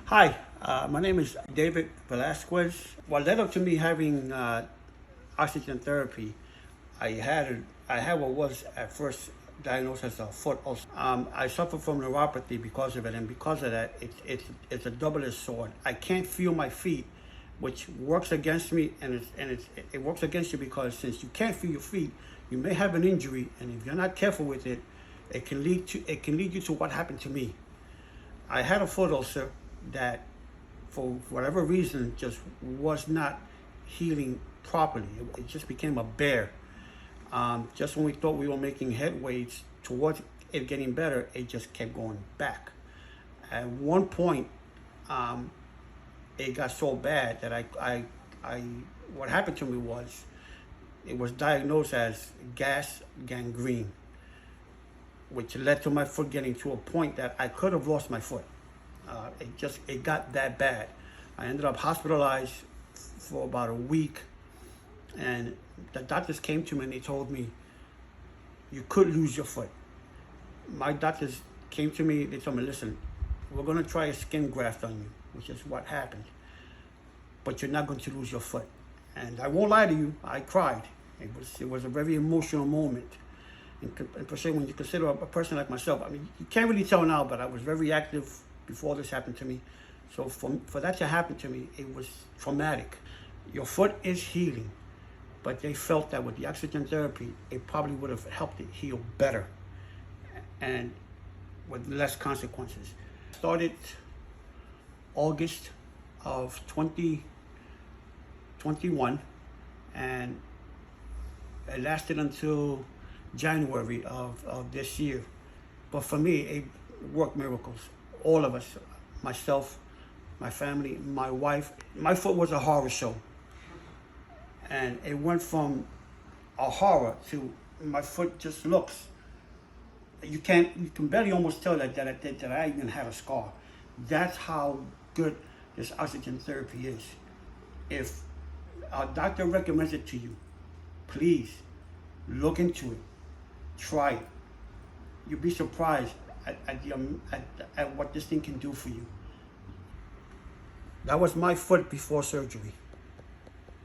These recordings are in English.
Hi, my name is David Velasquez. What led up to me having oxygen therapy, I had what was at first diagnosed as a foot ulcer. I suffer from neuropathy because of it, and because of that, it's a double-edged sword. I can't feel my feet, which works against me, and it works against you because since you can't feel your feet, you may have an injury, and if you're not careful with it, it can lead you to what happened to me. I had a foot ulcer that, for whatever reason, just was not healing properly. It just became a bear. Just when we thought we were making headways towards it getting better, it just kept going back. At one point, it got so bad that what happened to me was, it was diagnosed as gas gangrene, which led to my foot getting to a point that I could have lost my foot. It got that bad. I ended up hospitalized for about a week, and the doctors came to me and they told me, you could lose your foot. My doctors came to me, they told me, listen, we're gonna try a skin graft on you, which is what happened, but you're not going to lose your foot. And I won't lie to you, I cried. It was a very emotional moment. And per se, when you consider a person like myself, I mean, you can't really tell now, but I was very active before this happened to me. So for that to happen to me, it was traumatic. Your foot is healing, but they felt that with the oxygen therapy, it probably would have helped it heal better and with less consequences. Started August of 2021, and it lasted until January of this year. But for me, it worked miracles. All of us, myself, my family, my wife. My foot was a horror show. And it went from a horror to my foot just looks. You can barely almost tell that I even had a scar. That's how good this oxygen therapy is. If a doctor recommends it to you, please look into it. Try it. You'll be surprised at what this thing can do for you. That was my foot before surgery.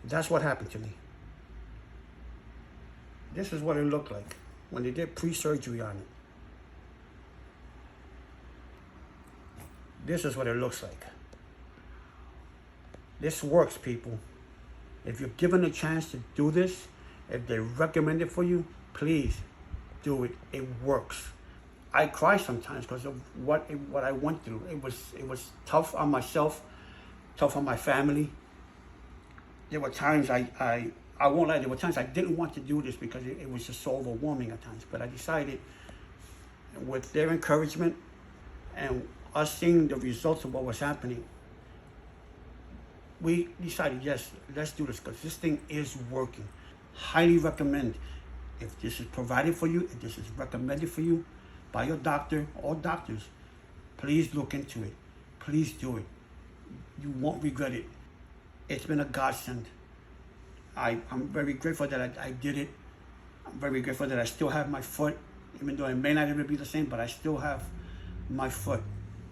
That's what happened to me. This is what it looked like when they did pre-surgery on it. This is what it looks like. This works, people. If you're given a chance to do this, if they recommend it for you, please do it. It works. I cry sometimes because of what I went through. It was tough on myself, tough on my family. There were times I won't lie, there were times I didn't want to do this because it was just so overwhelming at times. But I decided, with their encouragement and us seeing the results of what was happening, we decided, yes, let's do this because this thing is working. Highly recommend. If this is provided for you, if this is recommended for you by your doctor or doctors, please look into it. Please do it. You won't regret it. It's been a godsend. I'm very grateful that I did it. I'm very grateful that I still have my foot, even though it may not ever be the same, but I still have my foot.